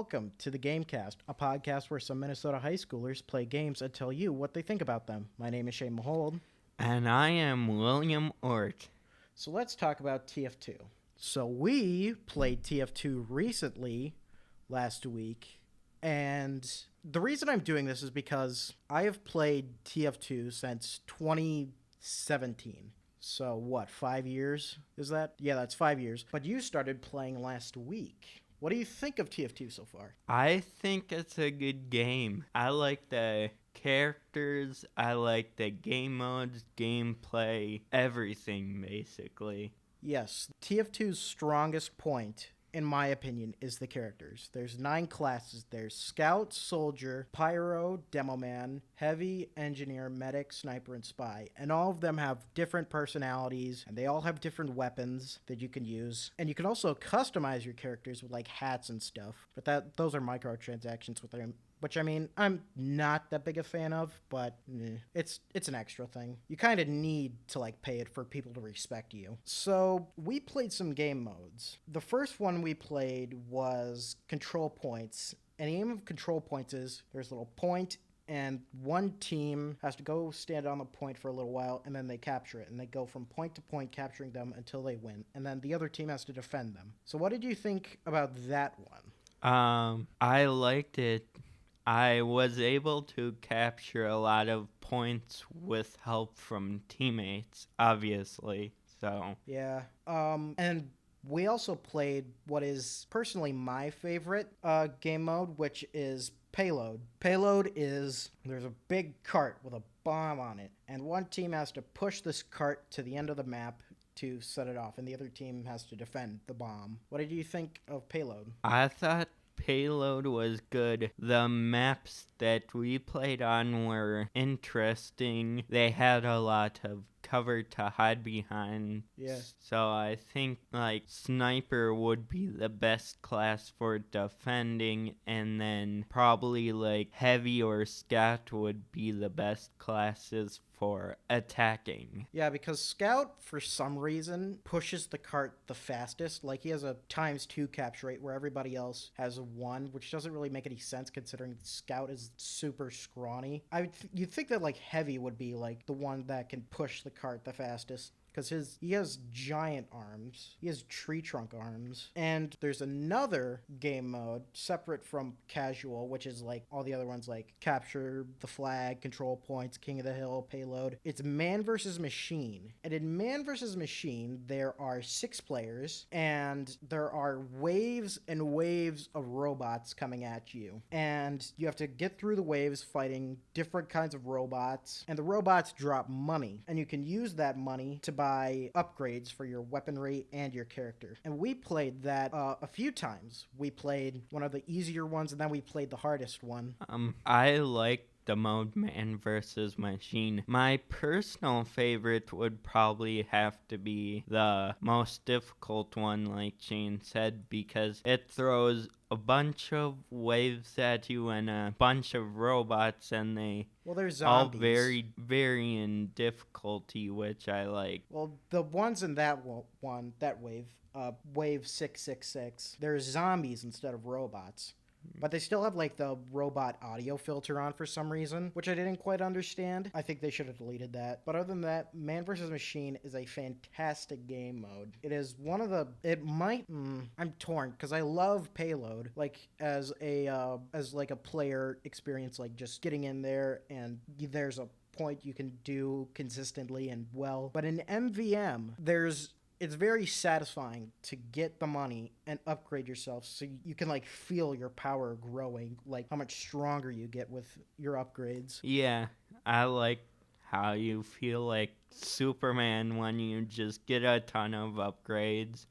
welcome to the Gamecast, a podcast where some Minnesota high schoolers play games and tell you what they think about them. My name is Shane Mahold. And I am William Ort. So let's talk about TF2. So we played TF2 recently, last week, and the reason I'm doing this is because I have played TF2 since 2017. So what, 5 years is that? Yeah, that's 5 years. But you started playing last week. What do you think of TF2 so far? I think it's a good game. I like the characters, I like the game modes, gameplay, everything basically. Yes, TF2's strongest point, in my opinion, is the characters. There's 9 classes. There's Scout, Soldier, Pyro, Demoman, Heavy, Engineer, Medic, Sniper, and Spy. And all of them have different personalities, and they all have different weapons that you can use. And you can also customize your characters with, like, hats and stuff. But those are microtransactions with them. Which, I mean, I'm not that big a fan of, but it's an extra thing. You kind of need to, like, pay it for people to respect you. So, we played some game modes. The first one we played was Control Points. And the aim of Control Points is there's a little point, and one team has to go stand on the point for a little while, and then they capture it. And they go from point to point capturing them until they win. And then the other team has to defend them. So, what did you think about that one? I liked it. I was able to capture a lot of points with help from teammates, obviously. So Yeah. And we also played what is personally my favorite game mode, which is Payload. Payload is there's a big cart with a bomb on it, and one team has to push this cart to the end of the map to set it off, and the other team has to defend the bomb. What did you think of Payload? I thought Payload was good. The maps that we played on were interesting. They had a lot of cover to hide behind. Yeah. So I think like Sniper would be the best class for defending, and then probably like Heavy or Scout would be the best classes for attacking. Yeah, because Scout, for some reason, pushes the cart the fastest. Like, he has a ×2 capture rate where everybody else has a 1, which doesn't really make any sense considering Scout is super scrawny. You'd think that, like, Heavy would be, like, the one that can push the cart the fastest. Because he has giant arms. He has tree trunk arms. And there's another game mode separate from casual, which is like all the other ones like Capture the Flag, Control Points, King of the Hill, Payload. It's man versus machine. And in man versus machine, there are 6 players, and there are waves and waves of robots coming at you. And you have to get through the waves fighting different kinds of robots. And the robots drop money. And you can use that money to buy upgrades for your weaponry and your character. And we played that a few times. We played one of the easier ones, and then we played the hardest one. I like the mode man versus machine. My personal favorite would probably have to be the most difficult one, like Shane said, because it throws a bunch of waves at you and a bunch of robots, and they there's all zombies. vary in difficulty, which I like. Well, the ones in that one, that wave, wave 666, there's zombies instead of robots. But they still have, like, the robot audio filter on for some reason, which I didn't quite understand. I think they should have deleted that. But other than that, Man vs. Machine is a fantastic game mode. It is one of the... It might... I'm torn, because I love Payload, like, as a player experience, like, just getting in there, and there's a point you can do consistently and well. But in MVM, it's very satisfying to get the money and upgrade yourself so you can, like, feel your power growing, like how much stronger you get with your upgrades. Yeah, I like how you feel like Superman when you just get a ton of upgrades,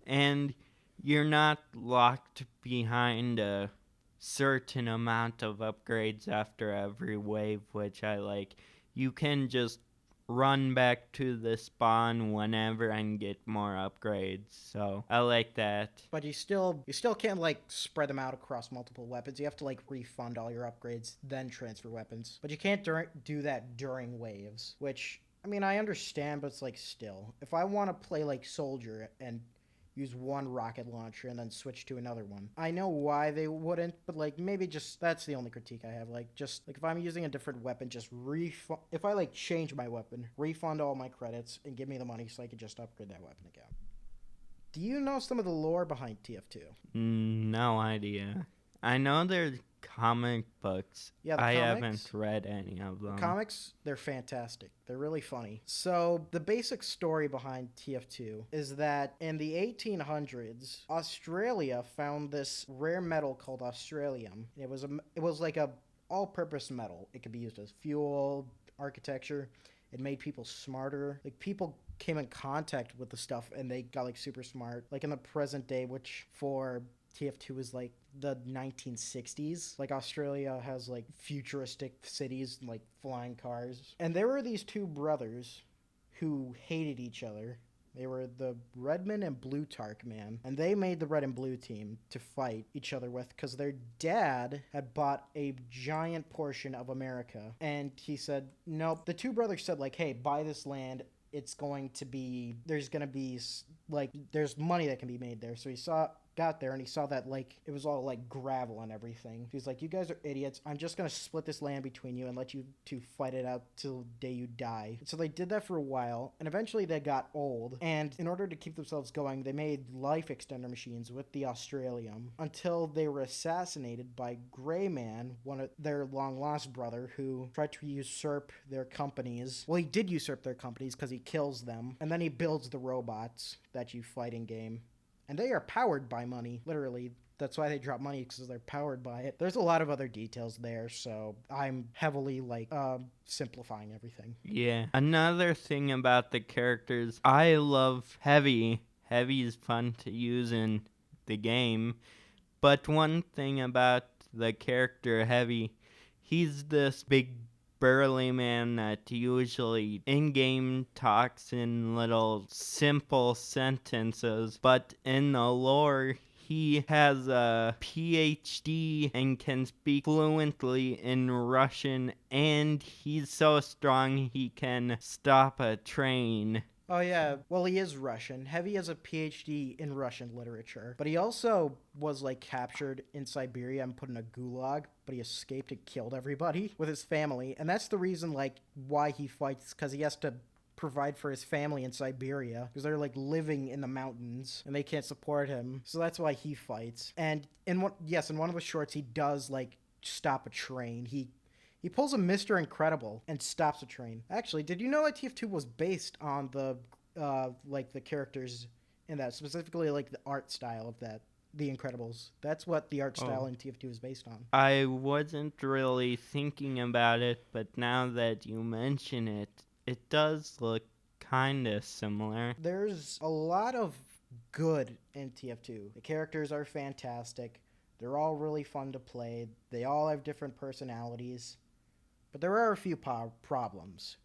and you're not locked behind a certain amount of upgrades after every wave, which I like. You can just run back to the spawn whenever and get more upgrades. So I like that. But you still can't, like, spread them out across multiple weapons. You have to, like, refund all your upgrades, then transfer weapons. But you can't do that during waves, which, I mean, I understand, but it's like, still, if I want to play like Soldier and use one rocket launcher and then switch to another one. I know why they wouldn't, but like maybe just that's the only critique I have. Like just like if I'm using a different weapon, just if I like change my weapon, refund all my credits and give me the money so I can just upgrade that weapon again. Do you know some of the lore behind TF2? No idea. I know there's comic books. Yeah, the I comics. haven't read any of them. The comics, they're fantastic. They're really funny. So, the basic story behind TF2 is that in the 1800s, Australia found this rare metal called Australium. It was like a all-purpose metal. It could be used as fuel, architecture. It made people smarter. Like people came in contact with the stuff and they got like super smart. Like in the present day, which for TF2 is like the 1960s. Like Australia has like futuristic cities, like flying cars. And there were these two brothers who hated each other. They were the Redman and Blutarch man, and they made the red and blue team to fight each other with because their dad had bought a giant portion of America, and he said, nope. The two brothers said, like, hey, buy this land. It's going to be, there's going to be, like, there's money that can be made there. So got there and he saw that like it was all like gravel and everything. He's like, you guys are idiots. I'm just gonna split this land between you and let you two fight it out till the day you die. So they did that for a while, and eventually they got old, and in order to keep themselves going, they made life extender machines with the Australium until they were assassinated by Grey Man, one of their long lost brother, who tried to usurp their companies. Well, he did usurp their companies because he kills them, and then he builds the robots that you fight in game. And they are powered by money, literally. That's why they drop money, because they're powered by it. There's a lot of other details there, so I'm heavily, simplifying everything. Yeah. Another thing about the characters, I love Heavy. Heavy is fun to use in the game. But one thing about the character Heavy, he's this big burly man that usually in-game talks in little simple sentences, but in the lore he has a PhD and can speak fluently in Russian, and he's so strong he can stop a train. Oh, yeah. Well, he is Russian. Heavy has a PhD in Russian literature. But he also was, captured in Siberia and put in a gulag. But he escaped and killed everybody with his family. And that's the reason, why he fights. Because he has to provide for his family in Siberia. Because they're, living in the mountains. And they can't support him. So that's why he fights. And in one of the shorts, he does, stop a train. He pulls a Mr. Incredible and stops a train. Actually, did you know that TF2 was based on the characters in that, specifically the art style of that, The Incredibles? That's what the art style in TF2 is based on. I wasn't really thinking about it, but now that you mention it, it does look kind of similar. There's a lot of good in TF2. The characters are fantastic. They're all really fun to play. They all have different personalities. But there are a few problems.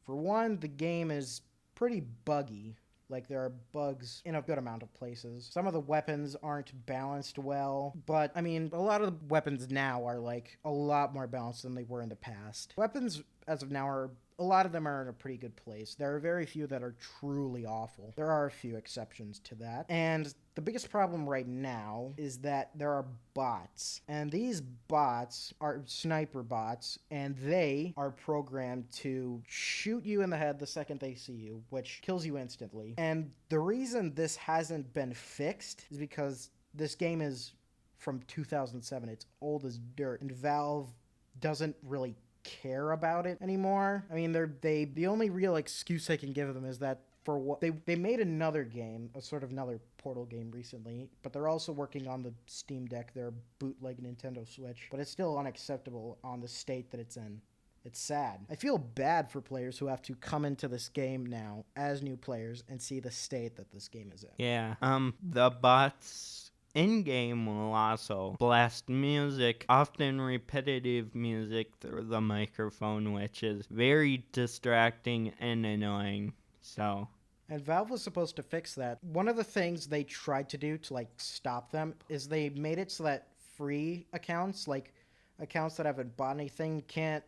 For one, the game is pretty buggy. There are bugs in a good amount of places. Some of the weapons aren't balanced well, but, a lot of the weapons now are, a lot more balanced than they were in the past. Weapons, as of now, a lot of them are in a pretty good place. There are very few that are truly awful. There are a few exceptions to that. And the biggest problem right now is that there are bots. And these bots are sniper bots, and they are programmed to shoot you in the head the second they see you, which kills you instantly. And the reason this hasn't been fixed is because this game is from 2007. It's old as dirt, and Valve doesn't really care about it anymore. The only real excuse I can give them is that for what they made another game, a sort of another Portal game recently, but they're also working on the Steam Deck, their bootleg Nintendo Switch, but it's still unacceptable on the state that it's in. It's sad. I feel bad for players who have to come into this game now as new players and see the state that this game is in. Yeah. The bots in-game will also blast music, often repetitive music, through the microphone, which is very distracting and annoying. So, and Valve was supposed to fix that. One of the things they tried to do to stop them is they made it so that free accounts, accounts that haven't bought anything, can't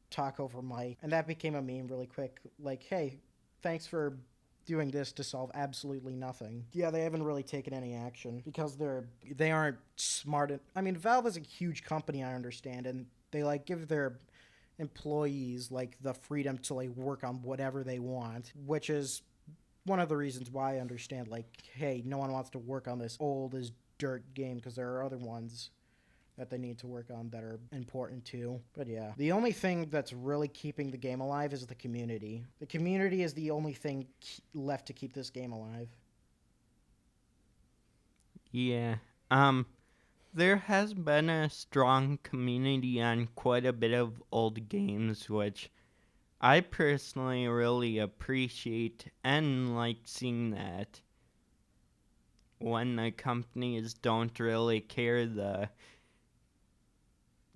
talk over mic. And that became a meme really quick. Hey, thanks for doing this to solve absolutely nothing. Yeah, they haven't really taken any action because they aren't smart. I mean, Valve is a huge company, I understand, and they like give their employees like the freedom to like work on whatever they want, which is one of the reasons why I understand like, hey, no one wants to work on this old as dirt game because there are other ones that they need to work on that are important too. But yeah, the only thing that's really keeping the game alive is the community. The community is the only thing left to keep this game alive. Yeah. Um, there has been a strong community on quite a bit of old games, which I personally really appreciate and like seeing that when the companies don't really care, the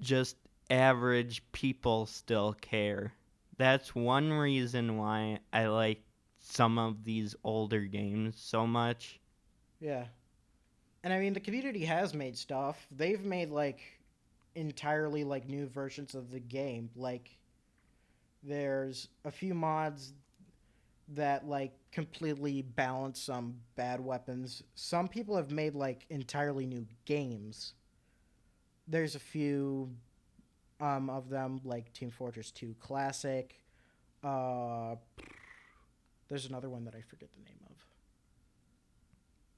just average people still care. That's one reason why I like some of these older games so much. Yeah. And I mean, the community has made stuff. They've made like entirely like new versions of the game. Like there's a few mods that like completely balance some bad weapons. Some people have made like entirely new games. There's a few of them like Team Fortress 2 Classic. Uh there's another one that I forget the name of.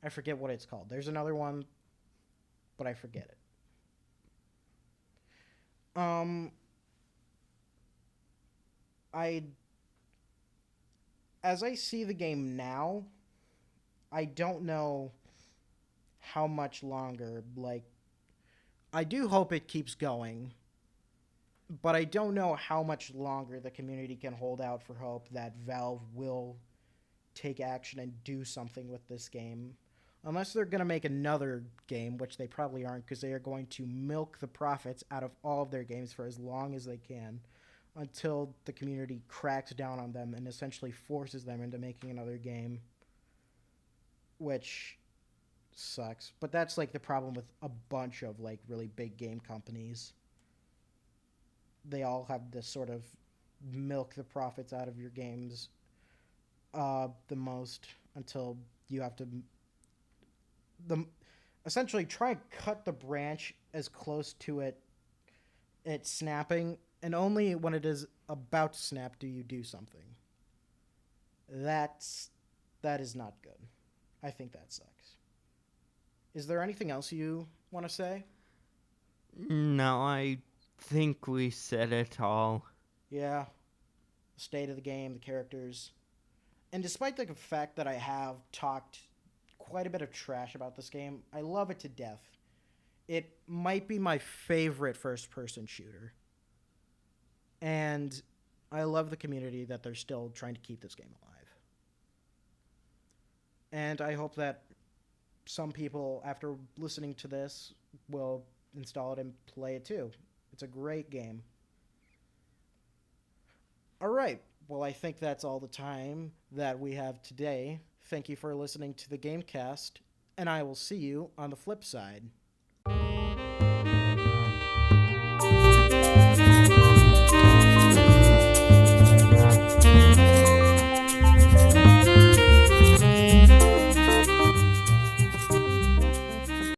I forget what it's called. There's another one, but I forget it. Um I as I see the game now, I don't know how much longer. Like I do hope it keeps going, but I don't know how much longer the community can hold out for hope that Valve will take action and do something with this game. Unless they're going to make another game, which they probably aren't, because they are going to milk the profits out of all of their games for as long as they can until the community cracks down on them and essentially forces them into making another game, which sucks. But that's like the problem with a bunch of like really big game companies. They all have this sort of milk the profits out of your games the most until you have to the essentially try and cut the branch as close to it snapping, and only when it is about to snap do you do something. That's that is not good. I think that sucks. Is there anything else you want to say? No, I think we said it all. Yeah, the state of the game, the characters, and despite the fact that I have talked quite a bit of trash about this game, I love it to death. It might be my favorite first person shooter. And I love the community that they're still trying to keep this game alive. And I hope that some people, after listening to this, will install it and play it too. It's a great game. All right. Well, I think that's all the time that we have today. Thank you for listening to the Gamecast, and I will see you on the flip side.